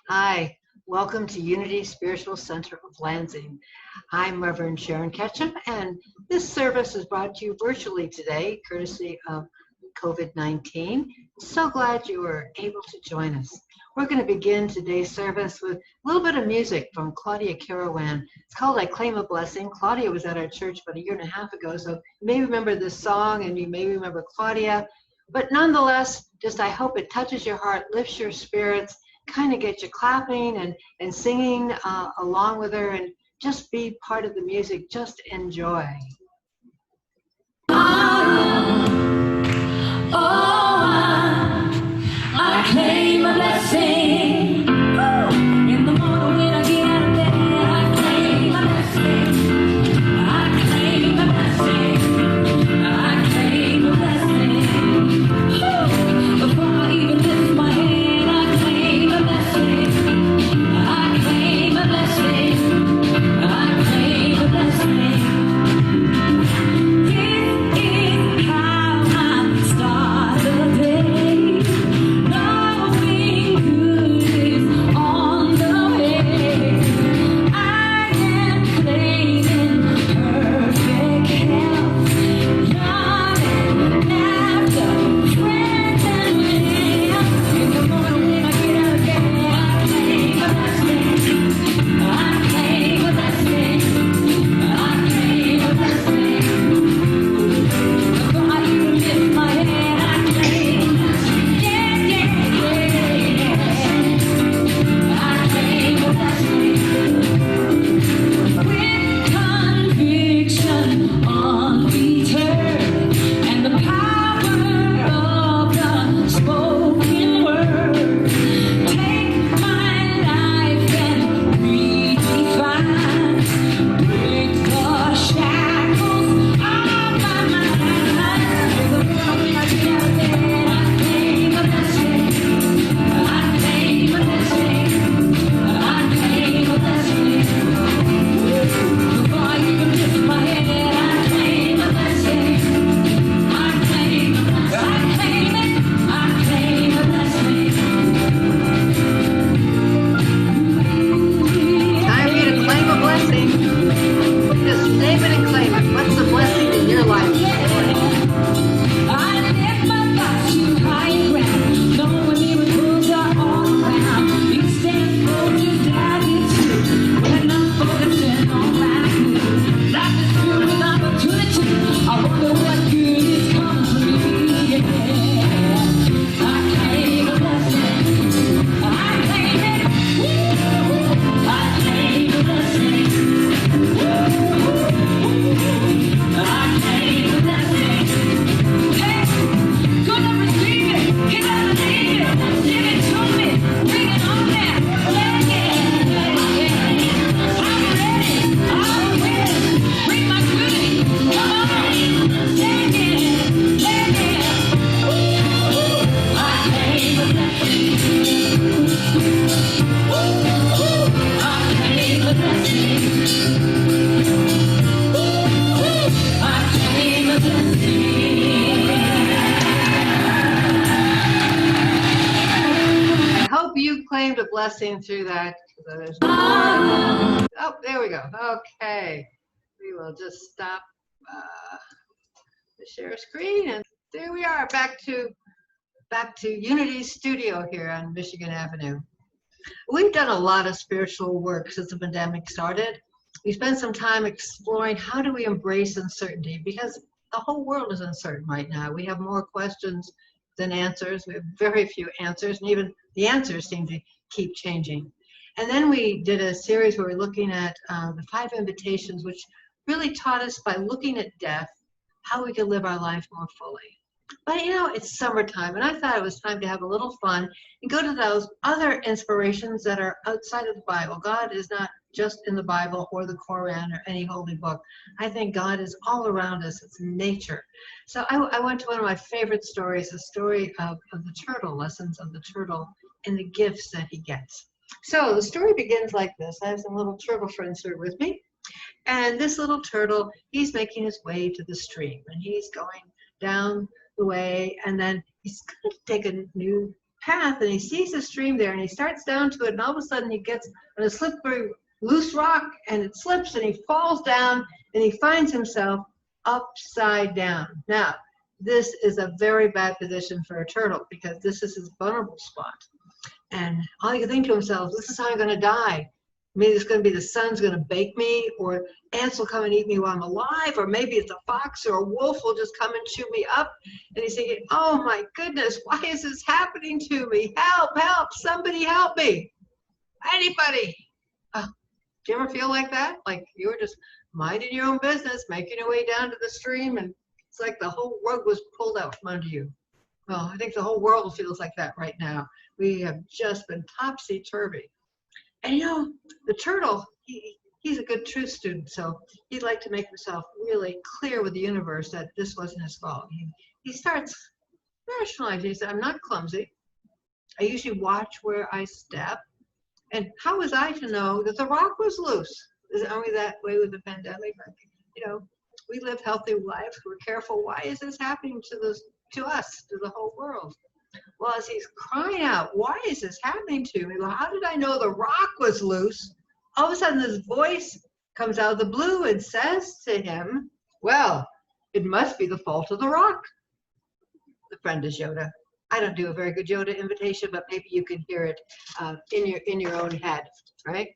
Hi, welcome to Unity Spiritual Center of Lansing. I'm Reverend Sharon Ketchum, and this service is brought to you virtually today, courtesy of COVID-19. So glad you were able to join us. We're going to begin today's service with a little bit of music from Claudia Carawan. It's called I Claim a Blessing. Claudia was at our church about a year and a half ago, so you may remember this song and you may remember Claudia. But nonetheless, just I hope it touches your heart, lifts your spirits, kind of get you clapping and singing along with her, and just be part of the music. Just enjoy. I claim a blessing. In the morning when I get out of bed, I claim a blessing. I claim a blessing. I claim a blessing. Before I even lift my head, I claim a blessing. I claim a blessing. I claim a blessing. This is how I start the day. Knowing good is on the way. I am claiming perfect health. Running after friends and will. In the morning when I get out of bed, I claim a blessing. I claim a blessing. I claim a blessing. Before I even lift my head, I claim a blessing. Yeah, yeah, yeah. I claim a blessing. With conviction undeterred, and the power of the spoken word, take my life and redefine, break the shackles of my mind. In the morning when I get out of bed, I claim a blessing. I claim a blessing. I claim a blessing. Before I even lift my head, I claim a blessing. I claim a blessing. I claim it. I claim a blessing. Time for you to claim a blessing. Just name it and claim it. What's the blessing in your life this morning? I lift my thoughts to high ground, knowing miracles are all around. Each step closer down it's true. When I'm focusing on my good, life is filled with opportunity. I wonder what good is coming to me. Yeah. I claim a blessing. I claim it. Woo! I claim a blessing. I claim a blessing. Hey, gonna receive it. Get out of here. Give it to me. Bring it on down. Yeah, yeah, yeah. I'm ready. I'm ready. Bring my goodie. Come on. Yeah, yeah, yeah. Ooh, I claim a blessing. I claim a blessing. I claim a blessing. I hope you claimed a blessing through that. Oh, there we go. Okay. We will just stop the share screen, and there we are, back to Unity's studio here on Michigan Avenue. We've done a lot of spiritual work since the pandemic started. We spent some time exploring how do we embrace uncertainty, because the whole world is uncertain right now. We have more questions than answers. We have very few answers, and even the answers seem to keep changing. And then we did a series where we're looking at the 5 invitations, which really taught us, by looking at death, how we can live our life more fully. But you know, it's summertime, and I thought it was time to have a little fun and go to those other inspirations that are outside of the Bible. God is not just in the Bible or the Koran or any holy book. I think God is all around us. It's nature. So I went to one of my favorite stories, the story of the turtle, lessons of the turtle and the gifts that he gets. So the story begins like this. I have some little turtle friends here with me. And this little turtle, he's making his way to the stream, and he's going down the way, and then he's going to take a new path and he sees the stream there and he starts down to it, and all of a sudden he gets on a slippery loose rock and it slips and he falls down and he finds himself upside down. Now, this is a very bad position for a turtle because this is his vulnerable spot. And all he can think to himself, this is how I'm going to die. Maybe it's going to be the sun's going to bake me, or ants will come and eat me while I'm alive, or maybe it's a fox or a wolf will just come and chew me up. And he's thinking, oh my goodness, why is this happening to me? Help, help, somebody help me. Anybody. Do you ever feel like that? Like you were just minding your own business, making your way down to the stream, and it's like the whole rug was pulled out from under you. Well, I think the whole world feels like that right now. We have just been topsy-turvy. And you know, the turtle, he's a good truth student, so he'd like to make himself really clear with the universe that this wasn't his fault. He starts rationalizing. He said, I'm not clumsy. I usually watch where I step. And how was I to know that the rock was loose? Aren't we that way with the pandemic? You know, we live healthy lives. We're careful. Why is this happening to us, to the whole world? Well, as he's crying out, why is this happening to me? Well, how did I know the rock was loose? All of a sudden, this voice comes out of the blue and says to him, well, it must be the fault of the rock. The friend is Yoda. I don't do a very good Yoda imitation, but maybe you can hear it in your own head, right?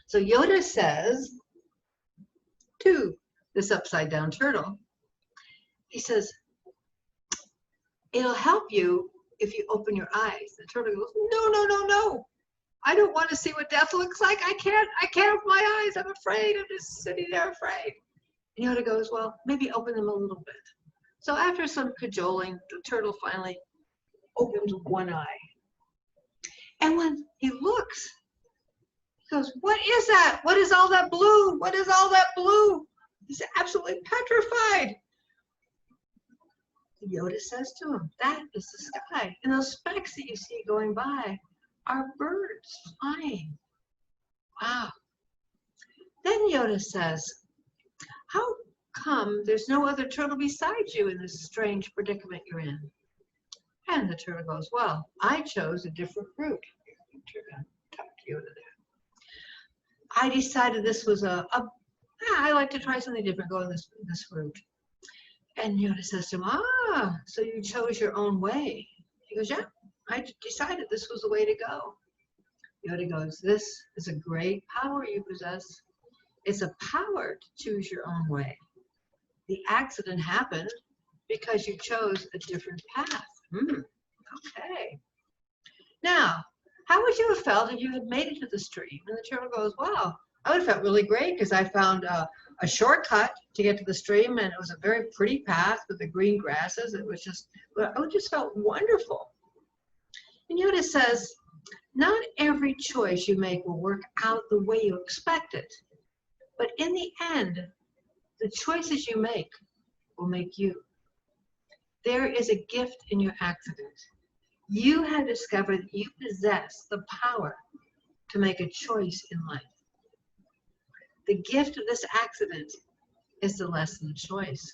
So Yoda says to this upside down turtle, he says, it'll help you if you open your eyes. The turtle goes, no, no, no, no. I don't want to see what death looks like. I can't open my eyes. I'm afraid. I'm just sitting there afraid. And Yoda goes, well, maybe open them a little bit. So after some cajoling, the turtle finally opens one eye. And when he looks, he goes, what is that? What is all that blue? What is all that blue? He's absolutely petrified. Yoda says to him, that is the sky. And those specks that you see going by are birds flying. Wow. Then Yoda says, how come there's no other turtle besides you in this strange predicament you're in? And the turtle goes, well, I chose a different route. Talk to Yoda there. I decided this was I like to try something different, go on this route. And Yoda says to him, so you chose your own way. He goes, yeah, I decided this was the way to go. Yoda goes, this is a great power you possess. It's a power to choose your own way. The accident happened because you chose a different path. Okay. Now, how would you have felt if you had made it to the stream? And the turtle goes, wow, I would have felt really great because I found a shortcut to get to the stream, and it was a very pretty path with the green grasses. I just felt wonderful. And Yoda says, not every choice you make will work out the way you expect it, but in the end, the choices you make will make you. There is a gift in your accident. You have discovered that you possess the power to make a choice in life. The gift of this accident is the lesson of choice.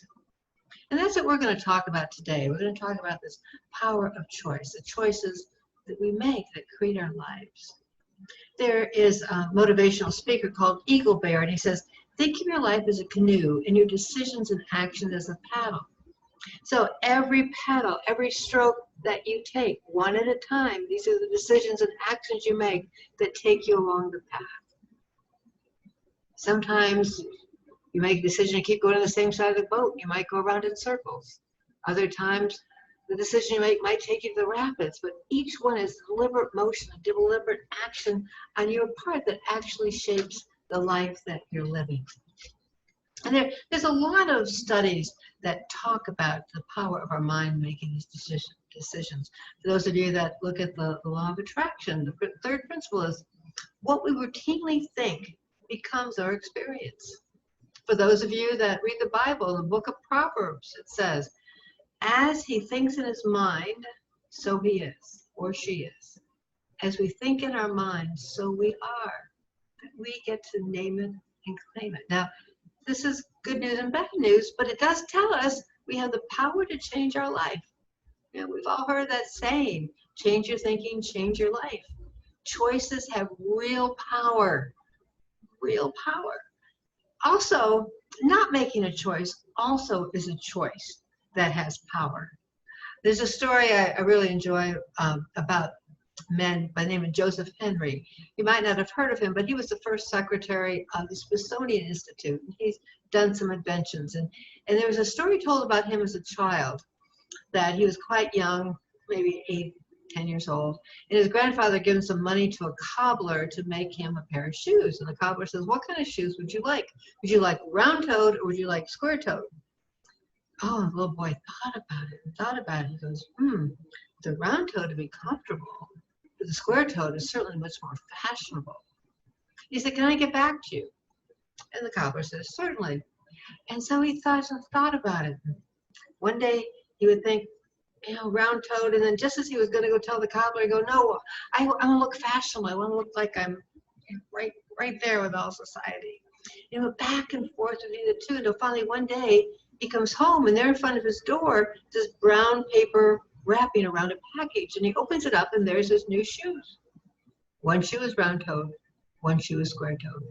And that's what we're going to talk about today. We're going to talk about this power of choice, the choices that we make that create our lives. There is a motivational speaker called Eagle Bear, and he says, think of your life as a canoe and your decisions and actions as a paddle. So every paddle, every stroke that you take, one at a time, these are the decisions and actions you make that take you along the path. Sometimes you make a decision to keep going to the same side of the boat. You might go around in circles. Other times, the decision you make might take you to the rapids, but each one is deliberate motion, a deliberate action on your part that actually shapes the life that you're living. And there's a lot of studies that talk about the power of our mind making these decisions. For those of you that look at the law of attraction, the third principle is what we routinely think becomes our experience. For those of you that read the Bible, the book of Proverbs, it says, as he thinks in his mind, so he is, or she is. As we think in our minds, so we are. We get to name it and claim it. Now, this is good news and bad news, but it does tell us we have the power to change our life. We've all heard that saying, change your thinking, change your life. Choices have real power, real power. Also, not making a choice also is a choice that has power. There's a story I really enjoy about a man by the name of Joseph Henry. You might not have heard of him, but he was the first secretary of the Smithsonian Institute. He's done some inventions. And there was a story told about him as a child, that he was quite young, maybe 8, 10 years old, and his grandfather gave him some money to a cobbler to make him a pair of shoes. And the cobbler says, what kind of shoes would you like? Would you like round-toed or would you like square-toed? Oh, and the little boy thought about it and thought about it. He goes, the round-toed would be comfortable, but the square-toed is certainly much more fashionable. He said, can I get back to you? And the cobbler says, certainly. And so he thought about it. One day he would think, round-toed, and then just as he was going to go tell the cobbler, he'd go, no, I want to look fashionable. I want to look like I'm right there with all society. He went back and forth between the two, until finally one day he comes home, and there in front of his door, this brown paper wrapping around a package, and he opens it up, and there's his new shoes. One shoe is round-toed, one shoe is square-toed.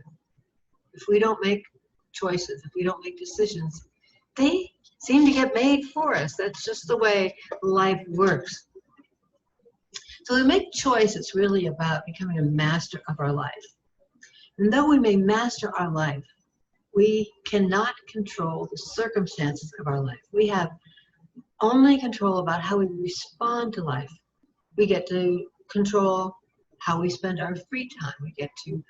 If we don't make choices, if we don't make decisions, they seem to get made for us. That's just the way life works. So to make choice, it's really about becoming a master of our life. And though we may master our life, we cannot control the circumstances of our life. We have only control about how we respond to life. We get to control how we spend our free time. We get to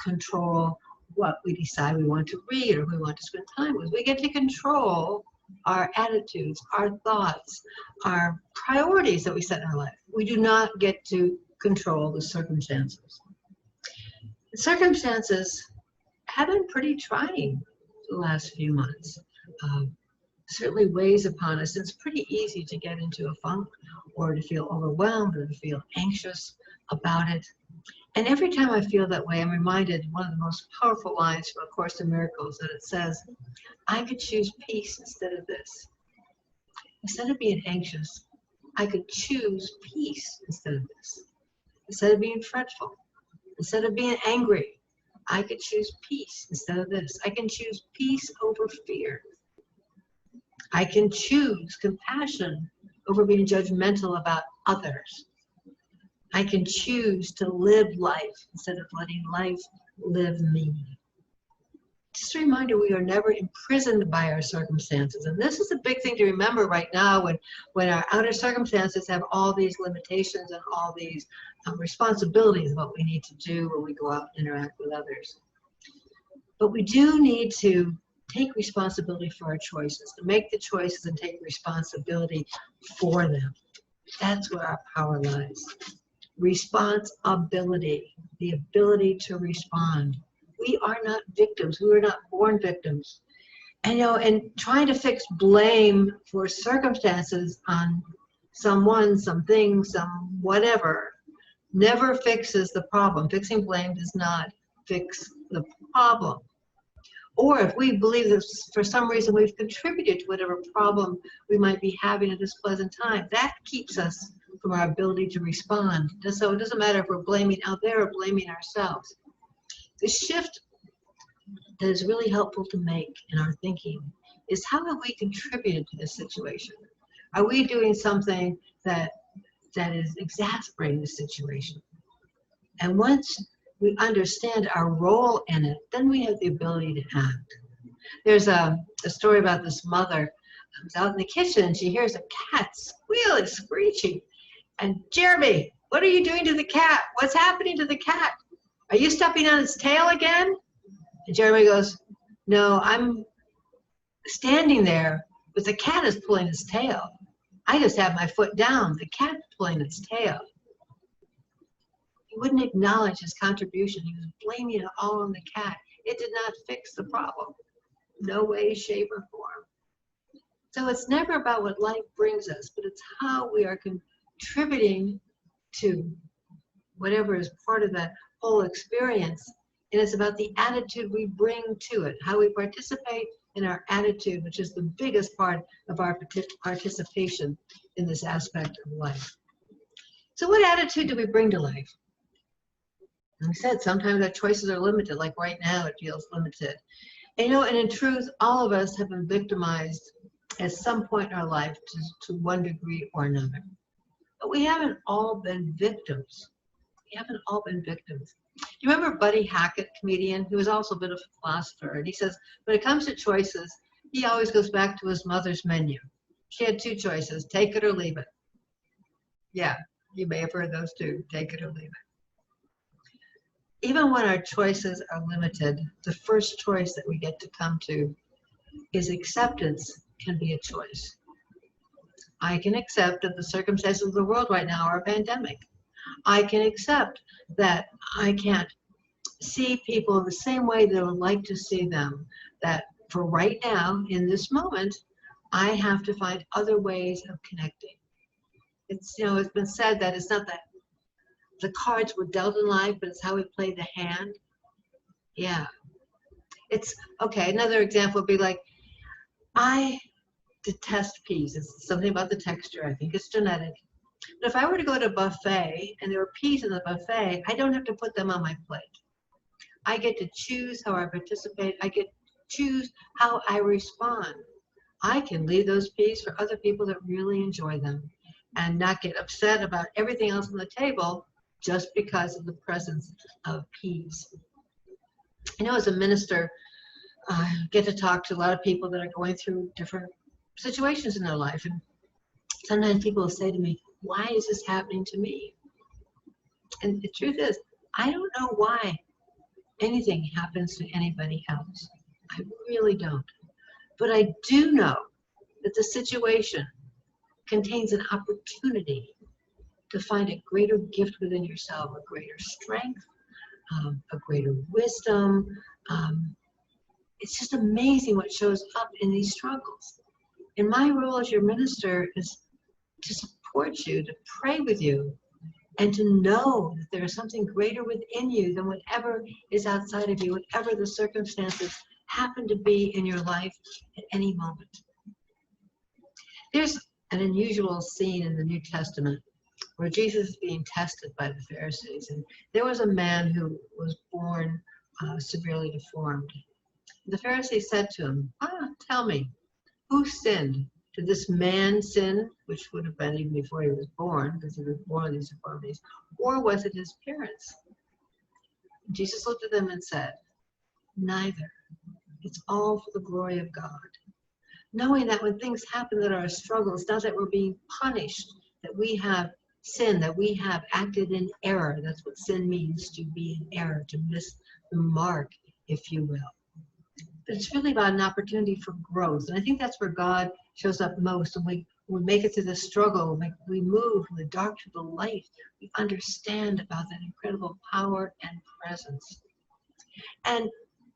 control what we decide we want to read or who we want to spend time with. We get to control our attitudes, our thoughts, our priorities that we set in our life. We do not get to control the circumstances. The circumstances have been pretty trying the last few months. Certainly weighs upon us. It's pretty easy to get into a funk or to feel overwhelmed or to feel anxious about it. And every time I feel that way, I'm reminded one of the most powerful lines from A Course in Miracles, that it says, I could choose peace instead of this. Instead of being anxious, I could choose peace instead of this. Instead of being fretful, instead of being angry, I could choose peace instead of this. I can choose peace over fear. I can choose compassion over being judgmental about others. I can choose to live life instead of letting life live me. Just a reminder, we are never imprisoned by our circumstances. And this is a big thing to remember right now when our outer circumstances have all these limitations and all these responsibilities of what we need to do when we go out and interact with others. But we do need to take responsibility for our choices, to make the choices and take responsibility for them. That's where our power lies. Responsibility, the ability to respond. We are not victims. We were not born victims. And and trying to fix blame for circumstances on someone, something, some whatever, never fixes the problem. Fixing blame does not fix the problem. Or if we believe that for some reason we've contributed to whatever problem we might be having at this present time, that keeps us from our ability to respond. So it doesn't matter if we're blaming out there or blaming ourselves. The shift that is really helpful to make in our thinking is, how have we contributed to this situation? Are we doing something that is exasperating the situation? And once we understand our role in it, then we have the ability to act. There's a story about this mother who's out in the kitchen and she hears a cat squealing, screeching. And, Jeremy, what are you doing to the cat? What's happening to the cat? Are you stepping on its tail again? And Jeremy goes, no, I'm standing there, but the cat is pulling its tail. I just have my foot down. The cat's pulling its tail. He wouldn't acknowledge his contribution. He was blaming it all on the cat. It did not fix the problem. No way, shape, or form. So it's never about what life brings us, but it's how we are contributing to whatever is part of that whole experience. And it's about the attitude we bring to it, how we participate in our attitude, which is the biggest part of our participation in this aspect of life. So what attitude do we bring to life? And we said sometimes our choices are limited, like right now it feels limited. And and in truth, all of us have been victimized at some point in our life to one degree or another. But we haven't all been victims. We haven't all been victims. You remember Buddy Hackett, comedian, who was also a bit of a philosopher, and he says when it comes to choices, he always goes back to his mother's menu. She had two choices, take it or leave it. Yeah, you may have heard those two, take it or leave it. Even when our choices are limited, the first choice that we get to come to is acceptance can be a choice. I can accept that the circumstances of the world right now are a pandemic. I can accept that I can't see people the same way that I would like to see them, that for right now, in this moment, I have to find other ways of connecting. It's been said that it's not that the cards were dealt in life, but it's how we play the hand. Yeah. It's okay. Another example would be like, I detest peas. It's something about the texture. I think it's genetic. But if I were to go to a buffet and there were peas in the buffet, I don't have to put them on my plate. I get to choose how I participate. I get to choose how I respond. I can leave those peas for other people that really enjoy them and not get upset about everything else on the table just because of the presence of peas. As a minister, I get to talk to a lot of people that are going through different situations in their life. And sometimes people will say to me, why is this happening to me? And the truth is, I don't know why anything happens to anybody else. I really don't. But I do know that the situation contains an opportunity to find a greater gift within yourself, a greater strength, a greater wisdom. It's just amazing what shows up in these struggles. And my role as your minister is to support you, to pray with you, and to know that there is something greater within you than whatever is outside of you, whatever the circumstances happen to be in your life at any moment. There's an unusual scene in the New Testament where Jesus is being tested by the Pharisees. And there was a man who was born severely deformed. The Pharisees said to him, tell me, who sinned? Did this man sin, which would have been even before he was born, because he was born with these deformities, or was it his parents? Jesus looked at them and said, neither. It's all for the glory of God. Knowing that when things happen that are struggles, not that we're being punished, that we have sinned, that we have acted in error. That's what sin means, to be in error, to miss the mark, if you will. But it's really about an opportunity for growth. And I think that's where God shows up most. When we make it through the struggle, we move from the dark to the light, we understand about that incredible power and presence. And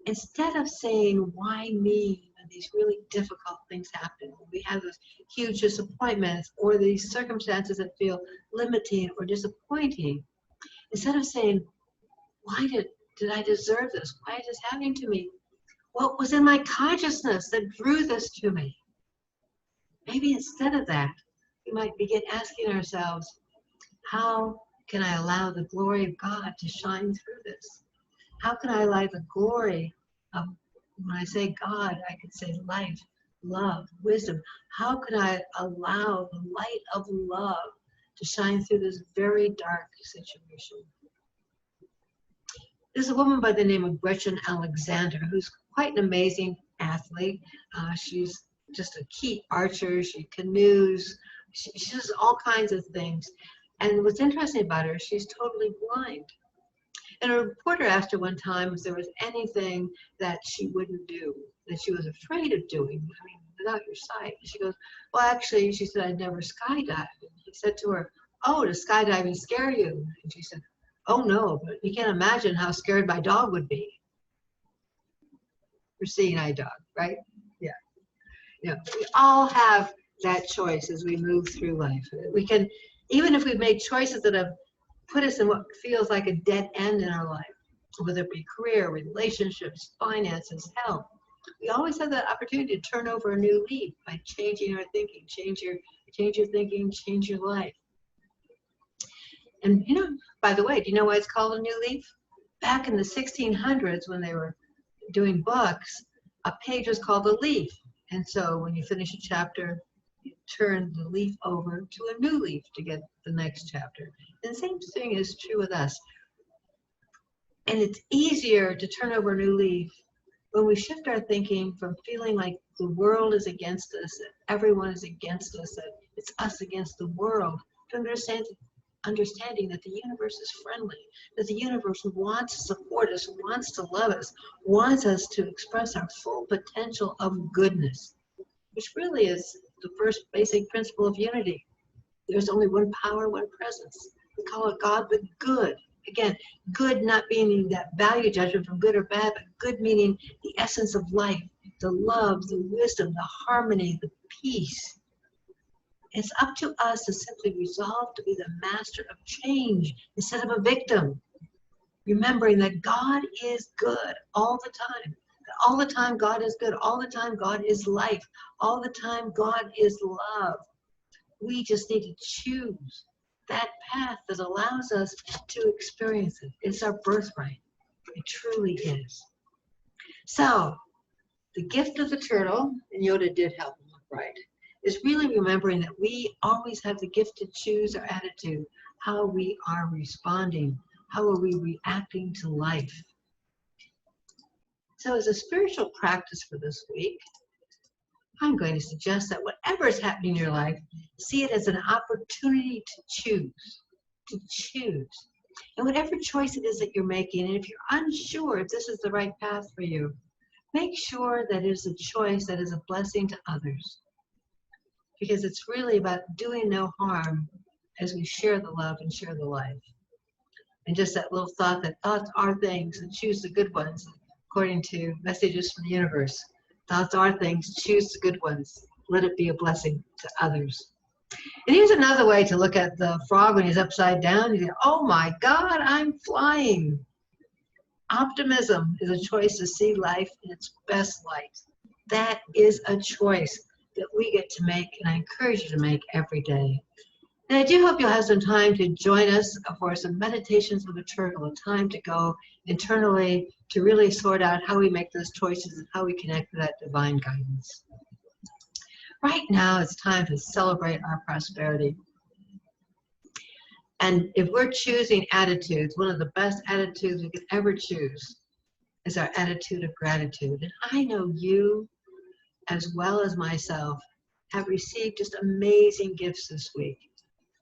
instead of saying, why me, when these really difficult things happen, when we have those huge disappointments or these circumstances that feel limiting or disappointing, instead of saying, why did I deserve this? Why is this happening to me? What was in my consciousness that drew this to me? Maybe instead of that, we might begin asking ourselves, how can I allow the glory of God to shine through this? How can I allow the glory of, when I say God, I could say life, love, wisdom. How can I allow the light of love to shine through this very dark situation? There's a woman by the name of Gretchen Alexander who's quite an amazing athlete. She's just a key archer. She canoes. She does all kinds of things. And what's interesting about her, she's totally blind. And a reporter asked her one time if there was anything that she wouldn't do, that she was afraid of doing, without your sight. She goes, well, actually, she said, I'd never skydive. And he said to her, oh, does skydiving scare you? And she said, oh, no, but you can't imagine how scared my dog would be. Your seeing-eye dog, right? Yeah. We all have that choice as we move through life. We can, even if we've made choices that have put us in what feels like a dead end in our life, whether it be career, relationships, finances, health, We always have that opportunity to turn over a new leaf by changing our thinking. Change your thinking, change your life. And by the way, do you know why it's called a new leaf? Back in the 1600s, when they were doing books, a page was called a leaf. And so when you finish a chapter, you turn the leaf over to a new leaf to get the next chapter. And the same thing is true with us. And it's easier to turn over a new leaf when we shift our thinking from feeling like the world is against us, that everyone is against us, that it's us against the world, to understanding that the universe is friendly, that the universe wants to support us, wants to love us, wants us to express our full potential of goodness, which really is the first basic principle of unity. There's only one power, one presence. We call it God, but good. Again, good not meaning that value judgment from good or bad, but good meaning the essence of life, the love, the wisdom, the harmony, the peace. It's up to us to simply resolve to be the master of change instead of a victim. Remembering that God is good all the time. All the time God is good. All the time God is life. All the time God is love. We just need to choose that path that allows us to experience it. It's our birthright. It truly is. So, the gift of the turtle, and Yoda did help him look right, is really remembering that we always have the gift to choose our attitude, how we are responding, how are we reacting to life. So as a spiritual practice for this week, I'm going to suggest that whatever is happening in your life, see it as an opportunity to choose, to choose. And whatever choice it is that you're making, and if you're unsure if this is the right path for you, make sure that it is a choice that is a blessing to others. Because it's really about doing no harm as we share the love and share the life. And just that little thought that thoughts are things, and choose the good ones, according to messages from the universe. Thoughts are things, choose the good ones. Let it be a blessing to others. And here's another way to look at the frog when he's upside down. You go, oh my God, I'm flying. Optimism is a choice to see life in its best light. That is a choice that we get to make, and I encourage you to make every day. And I do hope you'll have some time to join us for some meditations with the turtle, a time to go internally to really sort out how we make those choices and how we connect to that divine guidance. Right now, it's time to celebrate our prosperity. And if we're choosing attitudes, one of the best attitudes we could ever choose is our attitude of gratitude. And I know you, as well as myself, have received just amazing gifts this week.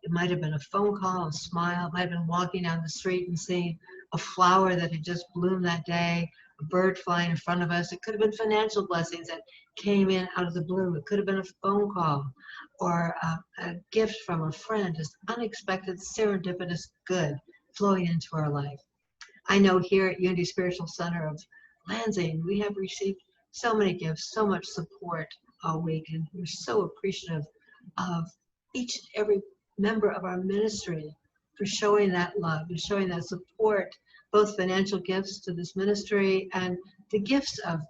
It might have been a phone call, a smile. It might have been walking down the street and seeing a flower that had just bloomed that day, a bird flying in front of us. It could have been financial blessings that came in out of the blue. It could have been a phone call or a gift from a friend, just unexpected, serendipitous good flowing into our life. I know here at Unity Spiritual Center of Lansing, we have received so many gifts, so much support all week, and we're so appreciative of each and every member of our ministry for showing that love and showing that support, both financial gifts to this ministry and the gifts of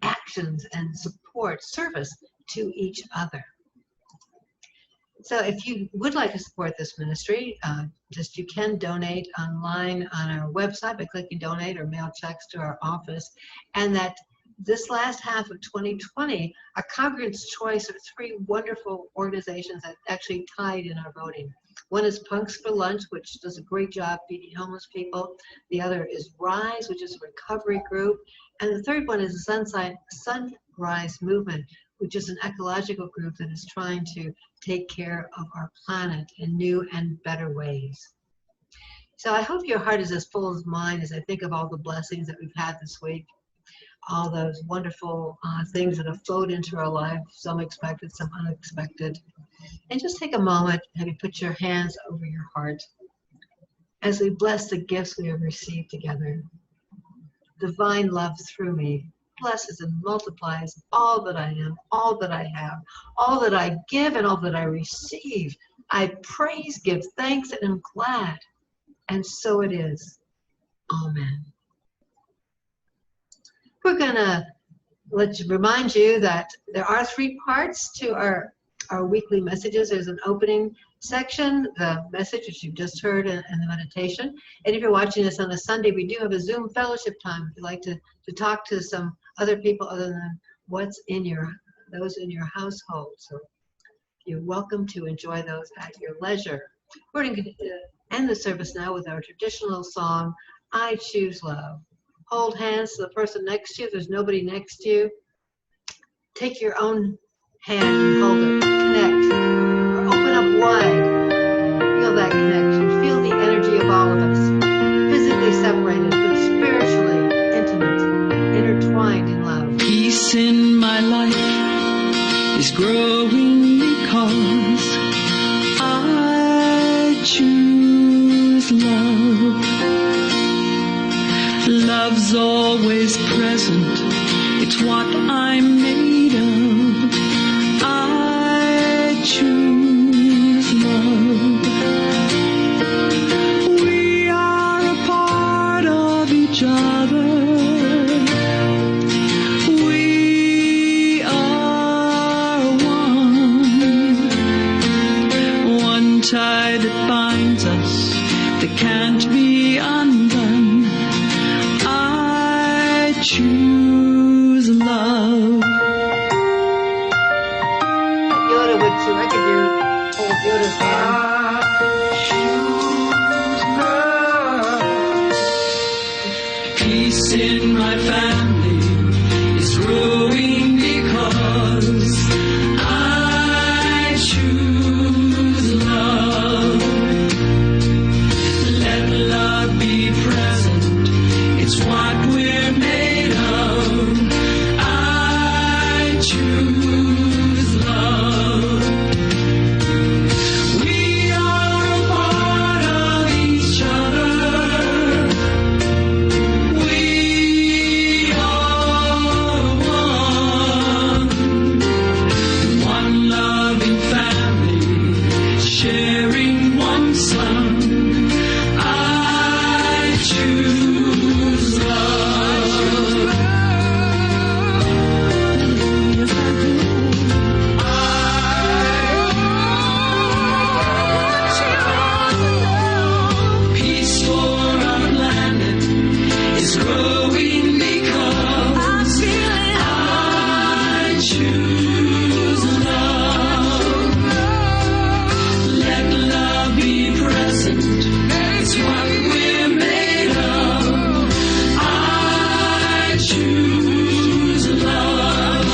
actions and support, service to each other. So if you would like to support this ministry, you can donate online on our website by clicking donate or mail checks to our office. And that this last half of 2020, a congregant's choice of three wonderful organizations that actually tied in our voting. One is Punks for Lunch, which does a great job feeding homeless people. The other is Rise, which is a recovery group. And the third one is the Sunrise Movement, which is an ecological group that is trying to take care of our planet in new and better ways. So I hope your heart is as full as mine as I think of all the blessings that we've had this week. All those wonderful things that have flowed into our life, some expected, some unexpected. And just take a moment, maybe put your hands over your heart as we bless the gifts we have received together. Divine love through me blesses and multiplies all that I am, all that I have, all that I give and all that I receive. I praise, give thanks, and am glad. And so it is. Amen. We're gonna remind you that there are 3 parts to our weekly messages. There's an opening section, the message which you've just heard, and the meditation. And if you're watching this on a Sunday, we do have a Zoom fellowship time if you'd like to talk to some other people other than what's in those in your household. So you're welcome to enjoy those at your leisure. We're going to end the service now with our traditional song, I Choose Love. Hold hands to the person next to you. If there's nobody next to you, take your own hand and hold it. Connect. Or open up wide. Feel that connection. Feel the energy of all of us. Physically separated, but spiritually intimate, intertwined in love. Peace in my life is growing because I choose love. Love's always present. It's what I'm made of. I choose love. We are a part of each other. We are one tie that binds us, that can't be undone. I choose love. Yoda would too. I could do hold Yoda's hand. Peace in my family is growing because I choose love. Let love be present. It's what we're made of. I choose love. We are a part of each other. We are one loving family, sharing one son. I choose love. Yes, I do. Peace for our planet is growing because I choose love. Let love be present. It's what we're made of. I choose love.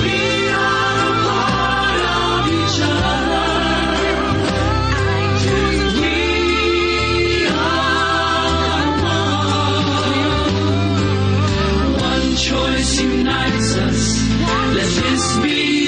We are a part of each other. We are one choice unites us. Let this be